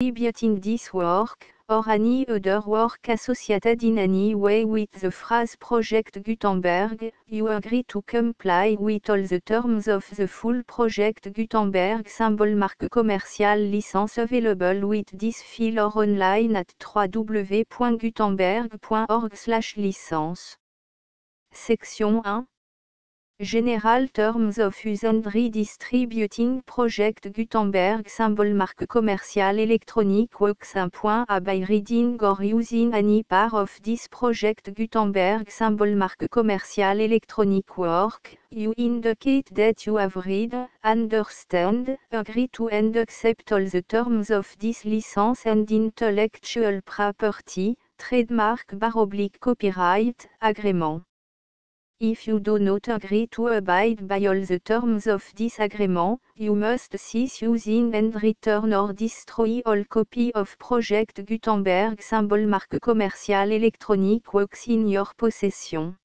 distributing this work, or any other work associated in any way with the phrase Project Gutenberg, you agree to comply with all the terms of the full Project Gutenberg symbol marque commerciale licence available with this file or online at www.gutenberg.org/licence. Section 1. General Terms of Use and Redistributing Project Gutenberg symbol marque commerciale electronic works. A by reading or using any part of this Project Gutenberg symbol marque commerciale electronic work, you indicate that you have read, understand, agree to and accept all the terms of this license and intellectual property, trademark / copyright, agreement. If you do not agree to abide by all the terms of this agreement, you must cease using and return or destroy all copy of Project Gutenberg symbol marque commerciale electronic works in your possession.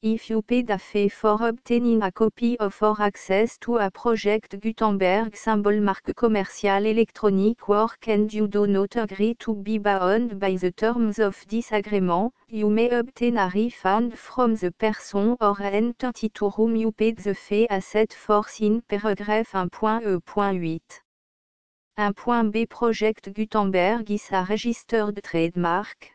If you paid a fee for obtaining a copy of or access to a Project Gutenberg symbol marque commerciale electronic work and you do not agree to be bound by the terms of this agreement, you may obtain a refund from the person or entity to whom you paid the fee as set forth in paragraph 1.e.8. 1.b Project Gutenberg is a registered trademark.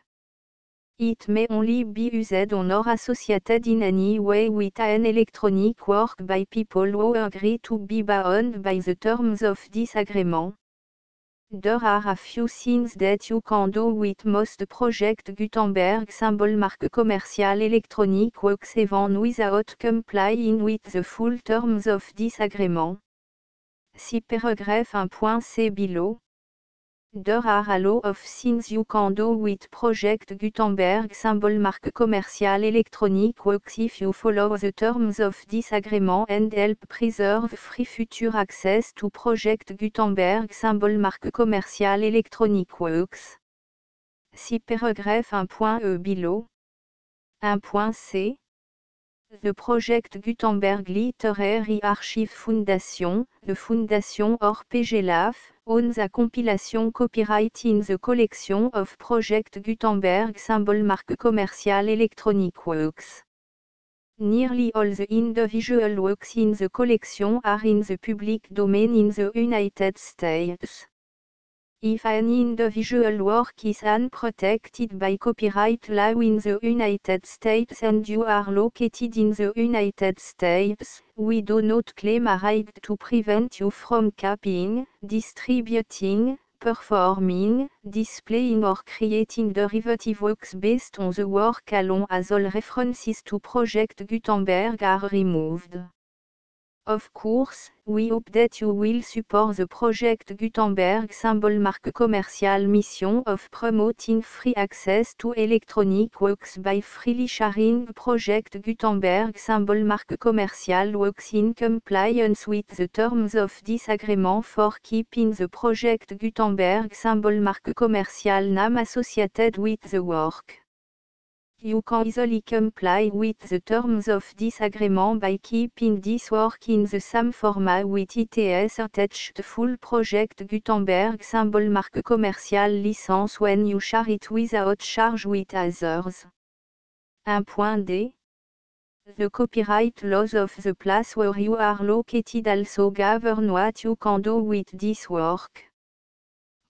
It may only be used on or associated in any way with an electronic work by people who agree to be bound by the terms of this agreement. There are a few things that you can do with most Project Gutenberg symbol marque commerciale electronic works even without complying with the full terms of this agreement. See paragraph 1.c below. There are a lot of things you can do with Project Gutenberg symbol marque commerciale electronic works if you follow the terms of this agreement and help preserve free future access to Project Gutenberg symbol marque commerciale electronic works. See paragraph 1.e below. 1.c. The Project Gutenberg Literary Archive Foundation, the Foundation or PGLAF, owns a compilation copyright in the collection of Project Gutenberg symbol marque commerciale electronic works. Nearly all the individual works in the collection are in the public domain in the United States. If an individual work is unprotected by copyright law in the United States and you are located in the United States, we do not claim a right to prevent you from copying, distributing, performing, displaying or creating derivative works based on the work alone as all references to Project Gutenberg are removed. Of course, we hope that you will support the Project Gutenberg symbol marque commerciale mission of promoting free access to electronic works by freely sharing Project Gutenberg symbol marque commerciale works in compliance with the terms of this agreement for keeping the Project Gutenberg symbol marque commerciale name associated with the work. You can easily comply with the terms of this agreement by keeping this work in the same format with its attached full Project Gutenberg symbol marque commerciale license when you share it without charge with others. 1.d. The copyright laws of the place where you are located also govern what you can do with this work.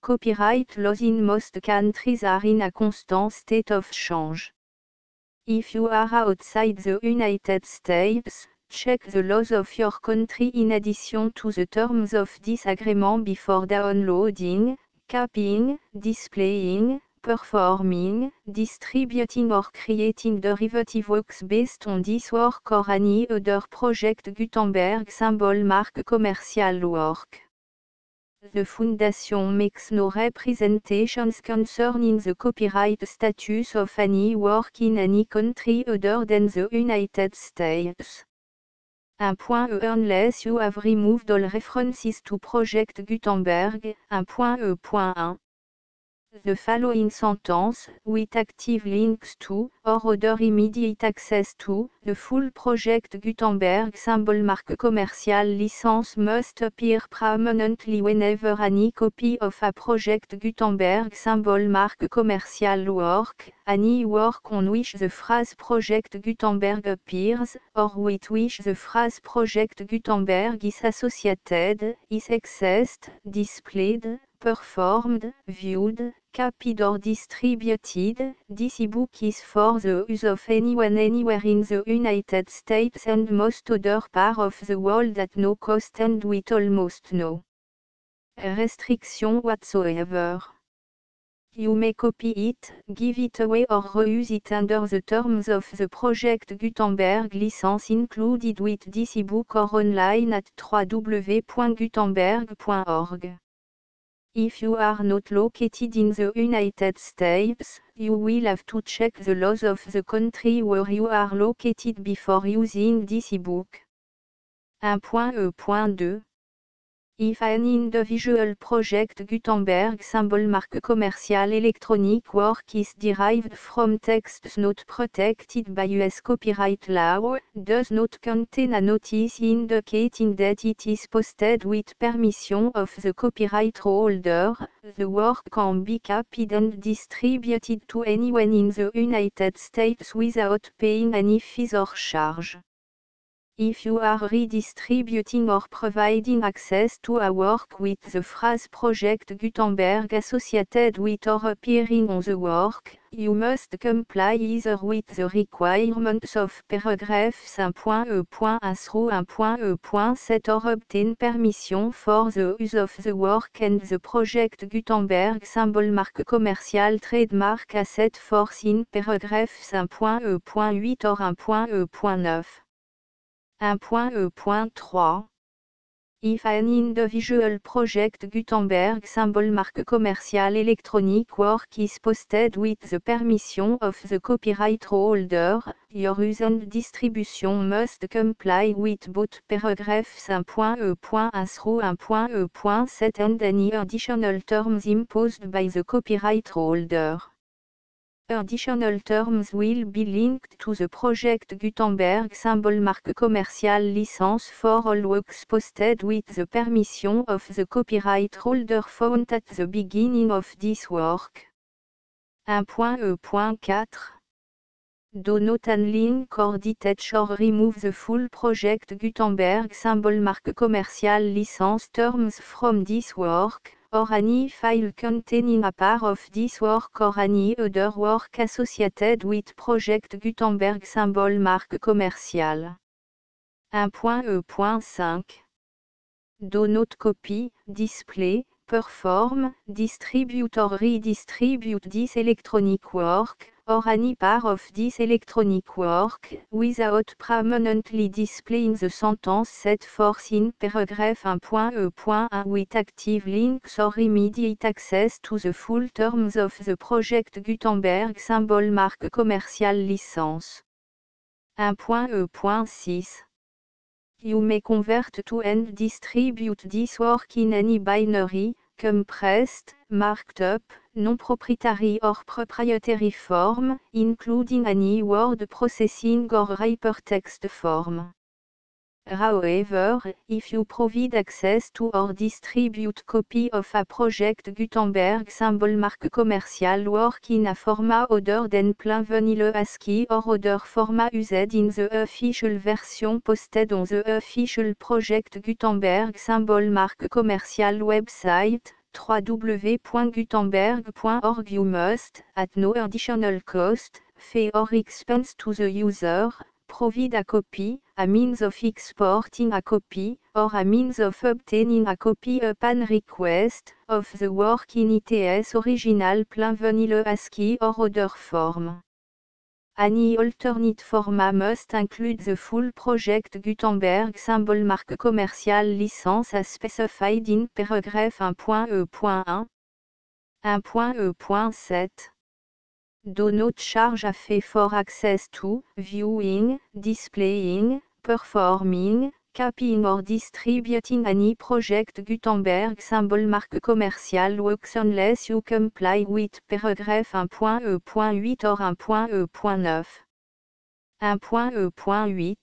Copyright laws in most countries are in a constant state of change. If you are outside the United States, check the laws of your country in addition to the terms of this agreement before downloading, copying, displaying, performing, distributing or creating derivative works based on this work or any other Project Gutenberg symbol marque commercial work. The Foundation makes no representations concerning the copyright status of any work in any country other than the United States. 1.e Unless you have removed all references to Project Gutenberg. 1.e.1 the following sentence, with active links to, or other immediate access to, the full project Gutenberg symbol marque commercial license must appear prominently whenever any copy of a project Gutenberg symbol marque commercial work, any work on which the phrase project Gutenberg appears, or with which the phrase project Gutenberg is associated, is accessed, displayed, performed, viewed, copied or distributed. This ebook is for the use of anyone anywhere in the United States and most other parts of the world at no cost and with almost no restriction whatsoever. You may copy it, give it away or reuse it under the terms of the Project Gutenberg license included with this ebook or online at www.gutenberg.org. If you are not located in the United States, you will have to check the laws of the country where you are located before using this ebook. 1.E.2 If an individual project Gutenberg symbol marque commercial electronic work is derived from texts not protected by US copyright law, does not contain a notice indicating that it is posted with permission of the copyright holder, the work can be copied and distributed to anyone in the United States without paying any fees or charge. If you are redistributing or providing access to a work with the phrase Project Gutenberg associated with or appearing on the work, you must comply either with the requirements of paragraphs 1.E.1 through 1.E.7 or obtain permission for the use of the work and the Project Gutenberg symbol marque commercial trademark as set forth in paragraphs 1.E.8 or 1.E.9. 1.E.3 If an individual project Gutenberg symbol marque commercial electronic work is posted with the permission of the copyright holder, your use and distribution must comply with both paragraphs 1.E.1 through 1.E.7 and any additional terms imposed by the copyright holder. Additional terms will be linked to the Project Gutenberg symbol marque commercial license for all works posted with the permission of the copyright holder found at the beginning of this work. 1.E.4 Do not unlink or detach or remove the full Project Gutenberg symbol marque commercial license terms from this work, or any file containing a part of this work or any other work associated with Project Gutenberg symbol marque commercial. 1.E.5 Do not copy, display, perform, distribute or redistribute this electronic work, or any part of this electronic work, without permanently displaying the sentence set forth in paragraph 1.E.1 with active links or immediate access to the full terms of the Project Gutenberg symbol marque commercial license. 1.E.6 You may convert to and distribute this work in any binary, compressed, marked up, non-proprietary or proprietary form, including any word processing or hypertext form. However, if you provide access to or distribute copy of a Project Gutenberg symbol marque commercial work in a format other than plain vanilla ASCII or other format used in the official version posted on the official Project Gutenberg symbol marque commercial website, www.gutenberg.org you must, at no additional cost, fee or expense to the user, provide a copy, a means of exporting a copy, or a means of obtaining a copy upon request, of the work in its original plain vanilla ASCII or other form. Any alternate format must include the full Project Gutenberg symbol marque commercial license as specified in paragraph 1.E.1. 1.E.7 Do not charge a fee for access to, viewing, displaying, performing, copying or distributing any project Gutenberg symbol marque commerciale works unless you comply with paragraphe 1.e.8 or 1.e.9. 1.e.8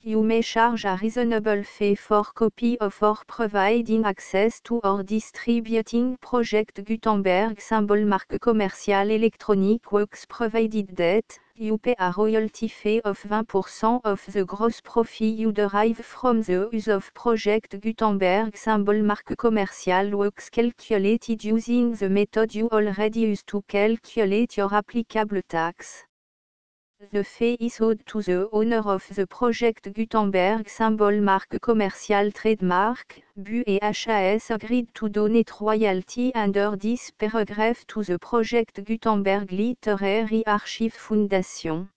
You may charge a reasonable fee for copy of or providing access to or distributing project Gutenberg symbol marque commerciale electronic works provided that you pay a royalty fee of 20% of the gross profit you derive from the use of project Gutenberg symbol marque commerciale works calculated using the method you already use to calculate your applicable tax. The fee is owed to the owner of the project Gutenberg symbol marque commerciale trademark, BU et HAS agreed to donate royalty under this paragraph to the project Gutenberg Literary Archive Foundation.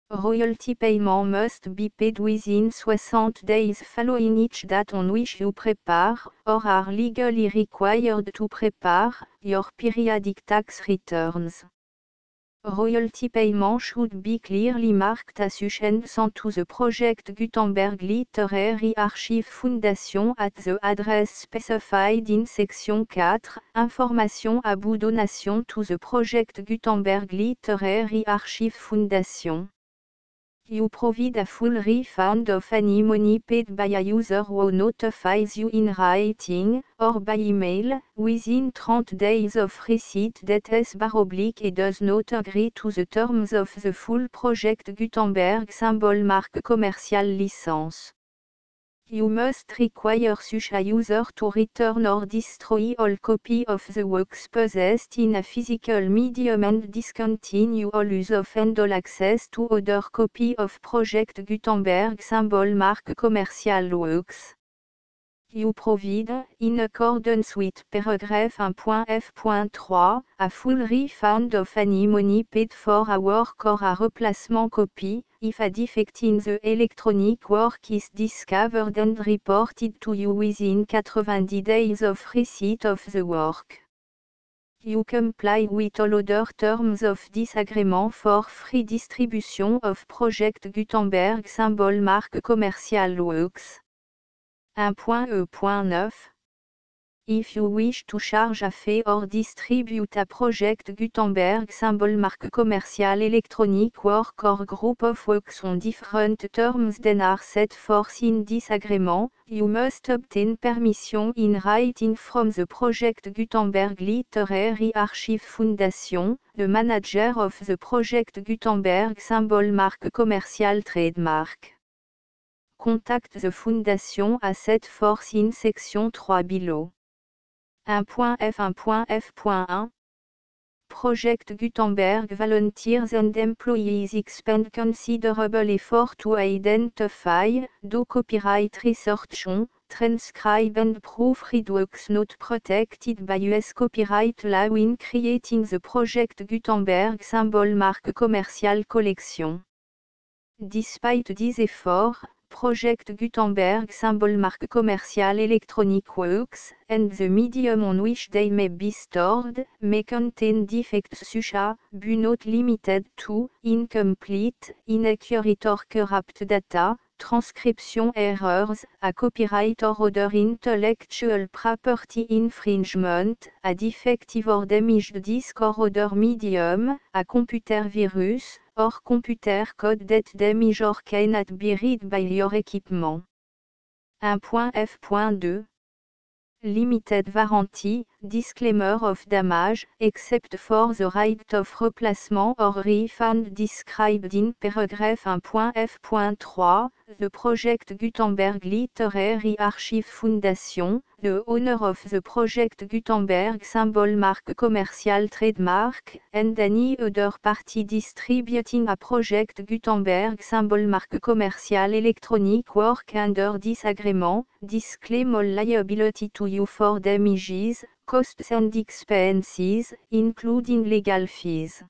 Royalty payment must be paid within 60 days following each date on which you prepare, or are legally required to prepare, your periodic tax returns. Royalty payment should be clearly marked association to the project Gutenberg Literary Archive Foundation at the address specified in section 4, information about donation to the project Gutenberg Literary Archive Foundation. You provide a full refund of any money paid by a user who notifies you in writing, or by email, within 30 days of receipt that S/et does not agree to the terms of the full project Gutenberg symbol marque commerciale license. You must require such a user to return or destroy all copy of the works possessed in a physical medium and discontinue all use of and all access to other copy of project Gutenberg symbol marque commerciale works. You provide, in accordance with paragraph 1.f.3, a full refund of any money paid for a work or a replacement copy, if a defect in the electronic work is discovered and reported to you within 90 days of receipt of the work. You comply with all other terms of this agreement for free distribution of project Gutenberg symbol marque commerciale works. 1.e.9 If you wish to charge a fee or distribute a project Gutenberg symbol marque commerciale electronic work or group of works on different terms than are set forth in this agreement, you must obtain permission in writing from the project Gutenberg Literary Archive Foundation, the manager of the project Gutenberg symbol marque commerciale trademark. Contact the Foundation as set forth in section 3 below. 1.f1.f.1 Project Gutenberg volunteers and employees expend considerable effort to identify, do copyright research on, transcribe and proofread works not protected by US copyright law in creating the project Gutenberg symbol marque commerciale collection. Despite these efforts, Project Gutenberg symbol marque commerciale electronic works, and the medium on which they may be stored, may contain defects such as, but not limited to, incomplete, inaccurate or corrupt data, transcription errors, a copyright or other intellectual property infringement, a defective or damaged disk or other medium, a computer virus, or computer code that damage or cannot be read by your equipment. 1.f.2 Limited warranty, disclaimer of damage, except for the right of replacement or refund described in paragraph 1.f.3, the project Gutenberg Literary Archive Foundation, the owner of the project Gutenberg symbol marque commerciale trademark, and any other party distributing a project Gutenberg symbol marque commerciale electronic work under this agreement, disclaim all liability to you for damages, costs and expenses, including legal fees.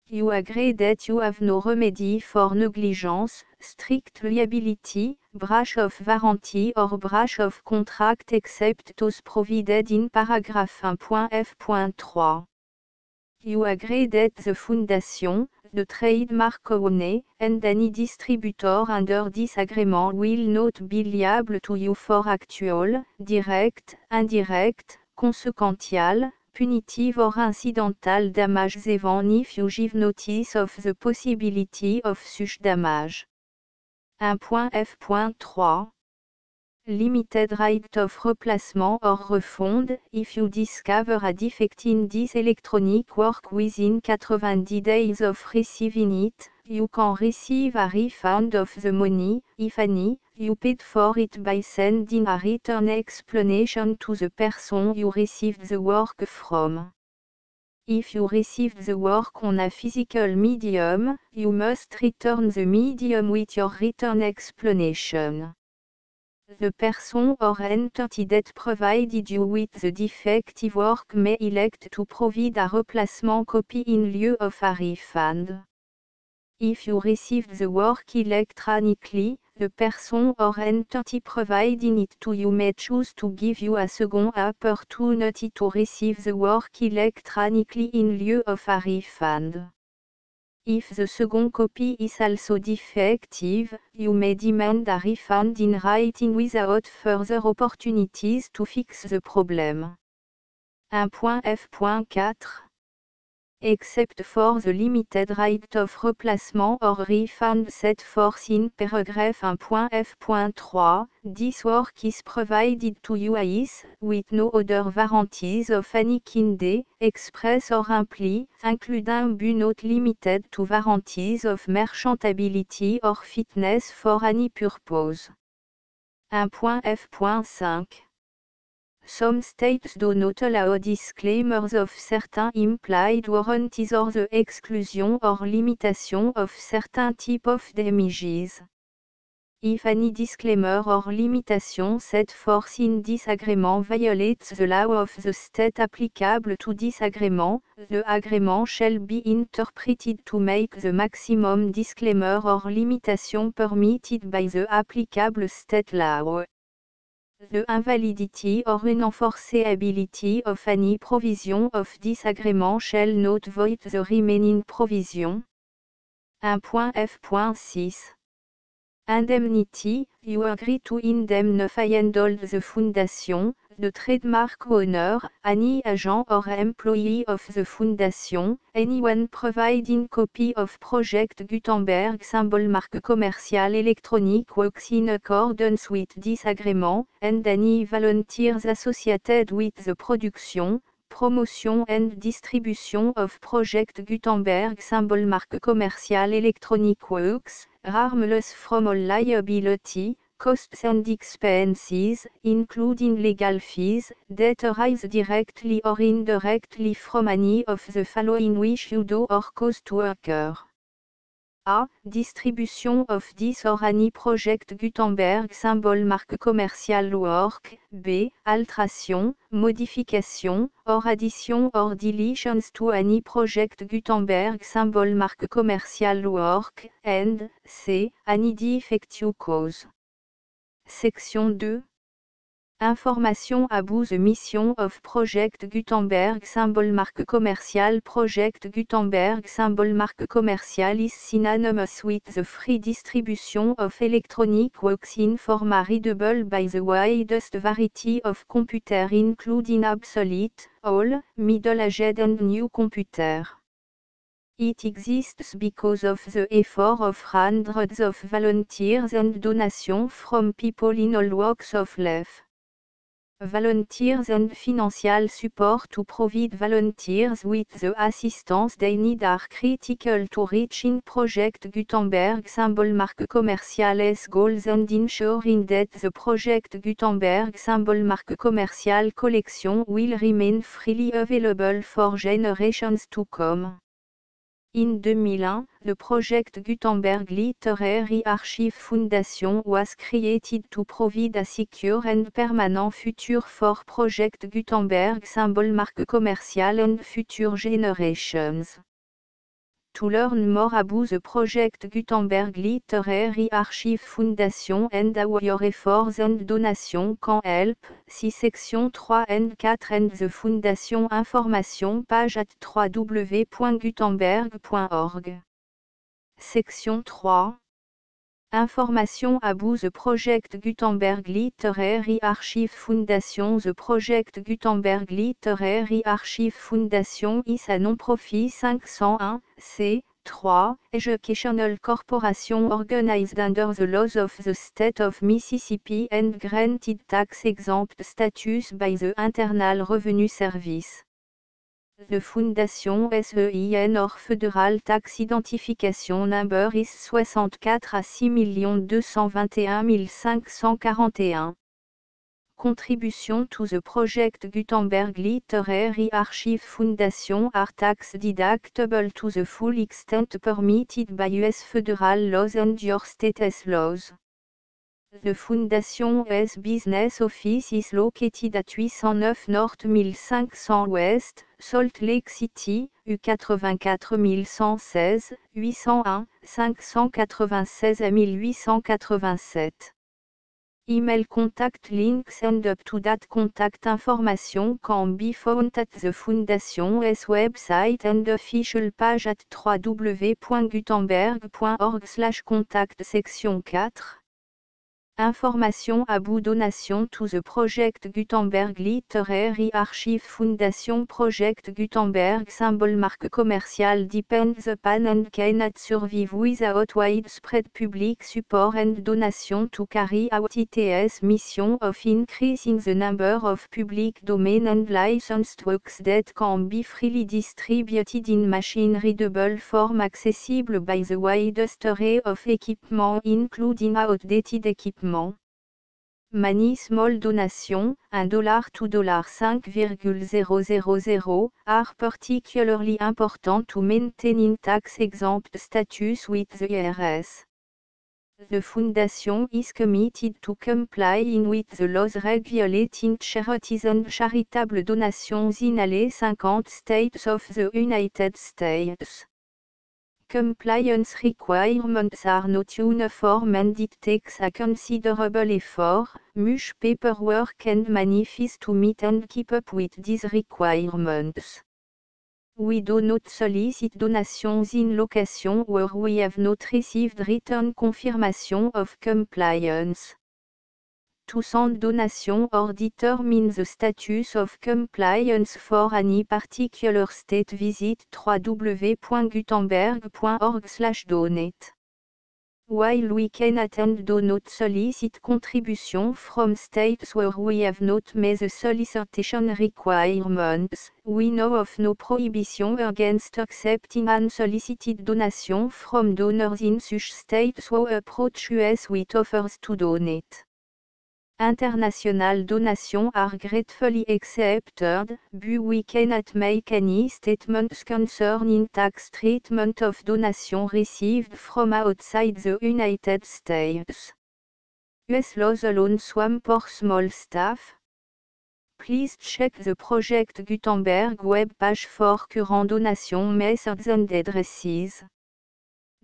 You agree that you have no remedy for negligence, strict liability, breach of warranty or breach of contract except those provided in paragraph 1.f.3. You agree that the Foundation, the trademark owner, and any distributor under this agreement will not be liable to you for actual, direct, indirect, consequential, punitive or incidental damages even if you give notice of the possibility of such damage. 1.f.3 Limited right of replacement or refund, if you discover a defect in this electronic work within 90 days of receiving it, you can receive a refund of the money, if any, you paid for it by sending a return explanation to the person you received the work from. If you received the work on a physical medium, you must return the medium with your return explanation. The person or entity that provided you with the defective work may elect to provide a replacement copy in lieu of a refund. If you received the work electronically, the person or entity providing it to you may choose to give you a second opportunity to receive the work electronically in lieu of a refund. If the second copy is also defective, you may demand a refund in writing without further opportunities to fix the problem. 1.f.4 Except for the limited right of replacement or refund set forth in paragraph 1.f.3, this work is provided to you as, with no other warranties of any kind, express or implied, including but not limited to warranties of merchantability or fitness for any purpose. 1.f.5 Some states do not allow disclaimers of certain implied warranties or the exclusion or limitation of certain type of damages. If any disclaimer or limitation set forth in this agreement violates the law of the state applicable to this agreement, the agreement shall be interpreted to make the maximum disclaimer or limitation permitted by the applicable state law. The invalidity or unenforceability of any provision of this agreement shall not void the remaining provision. 1.f.6 Indemnity, you agree to indemnify and hold the foundation, the trademark owner, any agent or employee of the foundation, anyone providing copy of Project Gutenberg symbol marque commercial electronic works in accordance with this agreement, and any volunteers associated with the production, promotion and distribution of Project Gutenberg symbol marque commercial electronic works, harmless from all liability, costs and expenses, including legal fees, that arise directly or indirectly from any of the following which you do or cause to occur. A. Distribution of this or any Project Gutenberg symbol marque commercial work. B. Alteration, modification, or addition or deletions to any Project Gutenberg symbol marque commercial work. And C. Any defective cause. Section 2. Information about the mission of Project Gutenberg symbol marque commercial. Project Gutenberg symbol marque commercial is synonymous with the free distribution of electronic works in format readable by the widest variety of computer including obsolete, old, middle-aged and new computer. It exists because of the effort of hundreds of volunteers and donations from people in all walks of life. Volunteers and financial support to provide volunteers with the assistance they need are critical to reaching Project Gutenberg symbol marque commercial's goals and ensuring that the Project Gutenberg symbol marque commercial collection will remain freely available for generations to come. In 2001, the Project Gutenberg Literary Archive Foundation was created to provide a secure and permanent future for Project Gutenberg symbol marque commercial and future generations. To learn more about the Project Gutenberg Literary Archive Foundation and how your efforts and donations can help, see section 3 and 4 and the Foundation information page at www.gutenberg.org. Section 3. Information about the Project Gutenberg Literary Archive Foundation. The Project Gutenberg Literary Archive Foundation is a non-profit 501 c3 educational corporation organized under the laws of the state of Mississippi and granted tax-exempt status by the Internal Revenue Service. The Foundation SEIN or Federal Tax Identification Number is 64 à 6 221 541. Contribution to the Project Gutenberg Literary Archive Foundation are tax deductible to the full extent permitted by U.S. federal laws and your state's laws. The Foundation's business office is located at 809 North 1500 West, Salt Lake City, U84 116, 801, 596 à 1887. Email contact links and up-to-date contact information can be found at the Foundation's website and official page at www.gutenberg.org/contact. Section 4. Information about donation to the Project Gutenberg Literary Archive Foundation. Project Gutenberg symbol marque commercial depends upon and cannot survive without widespread public support and donation to carry out its mission of increasing the number of public domain and licensed works that can be freely distributed in machine-readable form accessible by the widest array of equipment including outdated equipment. Many small donations, $1 to $5,000, are particularly important to maintaining tax-exempt status with the IRS. The Foundation is committed to complying with the laws regulating charities and charitable donations in all 50 states of the United States. Compliance requirements are not uniform and it takes a considerable effort, much paperwork and money fees to meet and keep up with these requirements. We do not solicit donations in locations where we have not received written confirmation of compliance. To send donation or determine the status of compliance for any particular state, visit www.gutenberg.org/donate. While we cannot and do not solicit contribution from states where we have not met the solicitation requirements, we know of no prohibition against accepting unsolicited donation from donors in such states who approach us with offers to donate. International donations are gratefully accepted, but we cannot make any statements concerning tax treatment of donations received from outside the United States. US laws alone swamp for small staff. Please check the Project Gutenberg web page for current donation methods and addresses.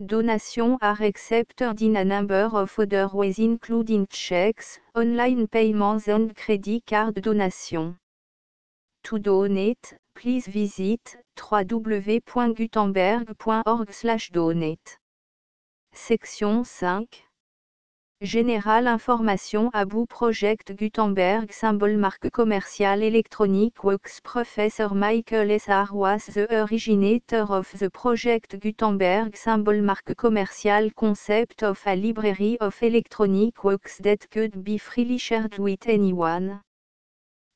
Donations are accepted in a number of other ways including checks, online payments and credit card donations. To donate, please visit www.gutenberg.org/donate. Section 5. Général information about Project Gutenberg symbol marque commerciale Electronic Works. Professor Michael S. R. was the originator of the Project Gutenberg symbol marque commerciale concept of a library of electronic works that could be freely shared with anyone.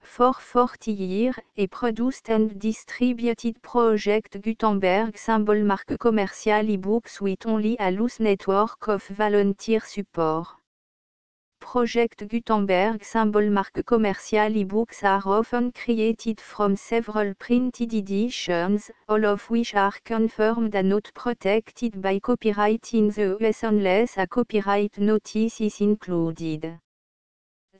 For 40 years, he produced and distributed Project Gutenberg symbol marque commerciale ebooks with only a loose network of volunteer support. Project Gutenberg symbol marque commerciale ebooks are often created from several printed editions, all of which are confirmed and not protected by copyright in the US unless a copyright notice is included.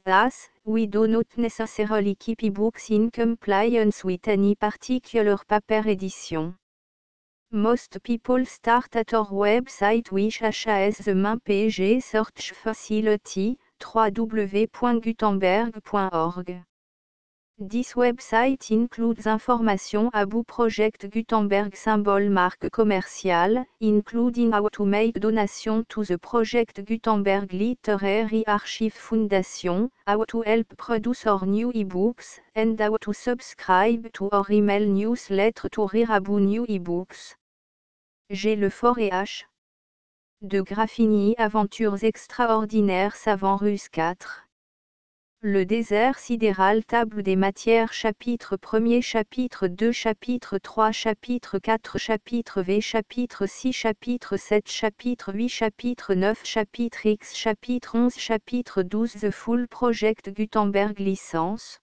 Thus, we do not necessarily keep ebooks in compliance with any particular paper edition. Most people start at our website which has the main page search facility, www.gutenberg.org. This website includes information about Project Gutenberg symbol marque commerciale, including how to make donation to the Project Gutenberg Literary Archive Foundation, how to help produce our new ebooks, and how to subscribe to our email newsletter to read about new ebooks. G. Le Fort et H. De Graffigny Aventures extraordinaires savant Russe 4. Le désert sidéral Table des matières Chapitre 1er Chapitre 2 Chapitre 3 Chapitre 4 Chapitre V Chapitre 6 Chapitre 7 Chapitre 8 Chapitre 9 Chapitre X Chapitre 11 Chapitre 12 The Full Project Gutenberg Licence